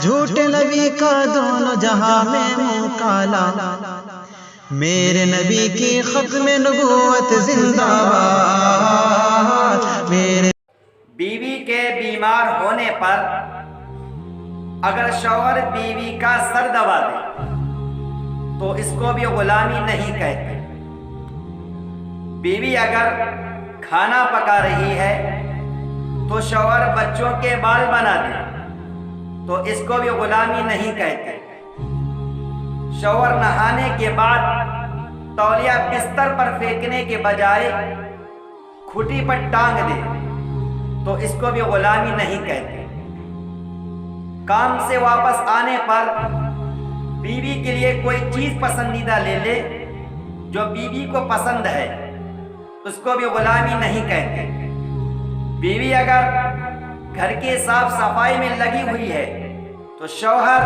جھوٹے نبی کا دونوں جہاں میں منہ کالا، میرے نبی کی ختم نبوت زندہ باد۔ میرے بیوی کے بیمار ہونے پر اگر شوہر بیوی کا سر دبا دے تو اس کو بھی غلامی نہیں کہتے۔ بیوی اگر کھانا پکا رہی ہے تو شوہر بچوں کے بال بنا دے تو اس کو بھی غلامی نہیں کہتے۔ شوہر نہانے کے بعد تولیہ بستر پر پھینکنے کے بجائے کھٹی پر ٹانگ دے تو اس کو بھی غلامی نہیں کہتے۔ کام سے واپس آنے پر بیوی کے لیے کوئی چیز پسندیدہ لے لے جو بیوی کو پسند ہے، اس کو بھی غلامی نہیں کہتے۔ بیوی اگر گھر کے صاف صفائی میں لگی ہوئی ہے تو شوہر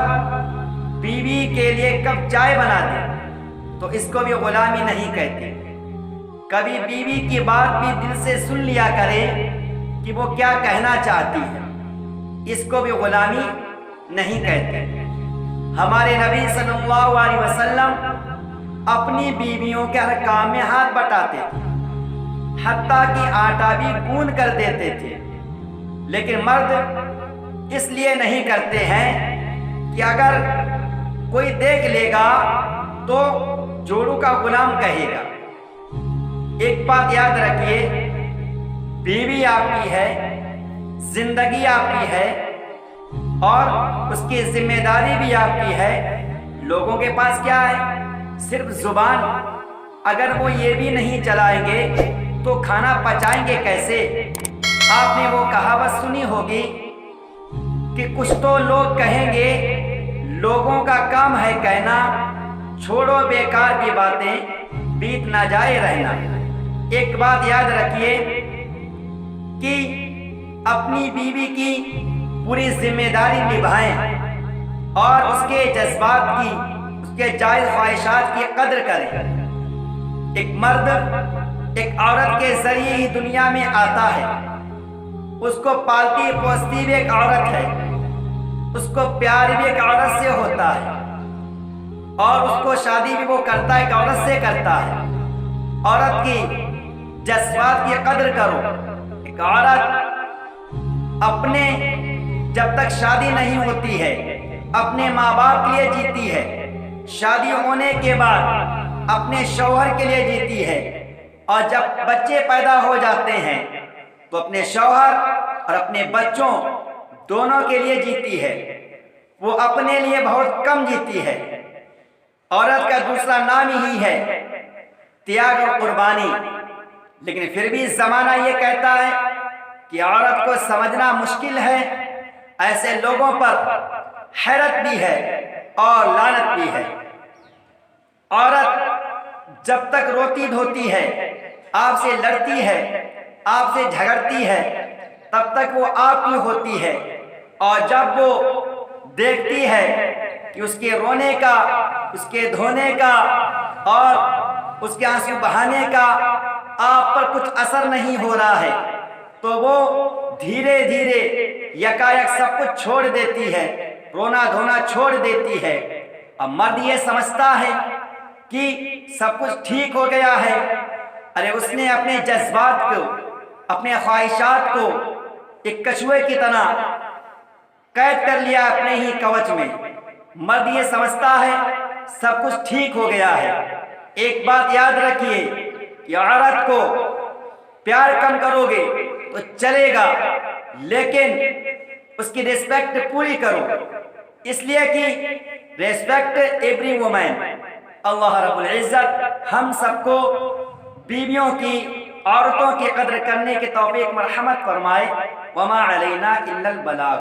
بیوی کے لیے کپ چائے بنا دے تو اس کو بھی غلامی نہیں کہتے۔ کبھی بیوی کی بات بھی دل سے سن لیا کرے کہ وہ کیا کہنا چاہتی ہے، اس کو بھی غلامی نہیں کہتے۔ ہمارے نبی صلی اللہ علیہ وسلم اپنی بیویوں کے ہر کام میں ہاتھ بٹاتے تھے، حتیٰ کہ آٹا بھی گوندھ کر دیتے تھے۔ لیکن مرد اس لیے نہیں کرتے ہیں کہ اگر کوئی دیکھ لے گا تو جوڑوں کا غلام کہے گا۔ ایک بات یاد رکھیے، بیوی آپ کی ہے، زندگی آپ کی ہے اور اس کی ذمہ داری بھی آپ کی ہے۔ لوگوں کے پاس کیا ہے؟ صرف زبان۔ اگر وہ یہ بھی نہیں چلائیں گے تو کھانا پچائیں گے کیسے؟ آپ نے وہ کہاوت سنی ہوگی کہ کچھ تو لوگ کہیں گے لوگوں کا کام ہے کہنا، چھوڑو بیکار کی باتیں، بیت نہ جائے رہنا۔ ایک بات یاد رکھیے کہ اپنی بیوی کی پوری ذمہ داری نبھائیں اور اس کے جذبات کی، اس کے جائز خواہشات کی قدر کریں۔ ایک مرد ایک عورت کے ذریعے ہی دنیا میں آتا ہے، اس کو پالتی پوستی بھی ایک عورت ہے، اس کو پیار بھی ایک عورت سے ہوتا ہے اور اس کو شادی بھی وہ کرتا ہے ایک عورت سے کرتا ہے۔ عورت کی جذبات کی قدر کرو۔ ایک عورت اپنے جب تک شادی نہیں ہوتی ہے اپنے ماں باپ کے لیے جیتی ہے، شادی ہونے کے بعد اپنے شوہر کے لیے جیتی ہے، اور جب بچے پیدا ہو جاتے ہیں تو اپنے شوہر اور اپنے بچوں دونوں کے لیے جیتی ہے۔ وہ اپنے لیے بہت کم جیتی ہے۔ عورت کا دوسرا نام ہی ہے تیاگ اور قربانی، لیکن پھر بھی زمانہ یہ کہتا ہے کہ عورت کو سمجھنا مشکل ہے۔ ایسے لوگوں پر حیرت بھی ہے اور لعنت بھی ہے۔ عورت جب تک روتی دھوتی ہے، آپ سے لڑتی ہے، آپ سے جھگڑتی ہے، تب تک وہ آپ کی ہوتی ہے، اور جب وہ دیکھتی ہے کہ اس کے رونے کا، اس کے دھونے کا اور اس کے آنسو بہانے کا آپ پر کچھ اثر نہیں ہو رہا ہے تو وہ دھیرے دھیرے یکایک سب کچھ چھوڑ دیتی ہے، رونا دھونا چھوڑ دیتی ہے۔ اب مرد یہ سمجھتا ہے کہ سب کچھ ٹھیک ہو گیا ہے، ارے اس نے اپنے جذبات کو، اپنے خواہشات کو ایک کچھوے کی طرح قید کر لیا اپنے ہی کوچ میں۔ مرد یہ سمجھتا ہے سب کچھ ٹھیک ہو گیا ہے۔ ایک بات یاد رکھیے کہ عورت کو پیار کم کرو گے تو چلے گا، لیکن اس کی ریسپیکٹ پوری کرو، اس لیے کہ ریسپیکٹ ایوری وومن۔ اللہ رب العزت ہم سب کو بیویوں کی، عورتوں کی قدر کرنے کی توفیق مرحمت فرمائے۔ وما علینا الا البلاغ۔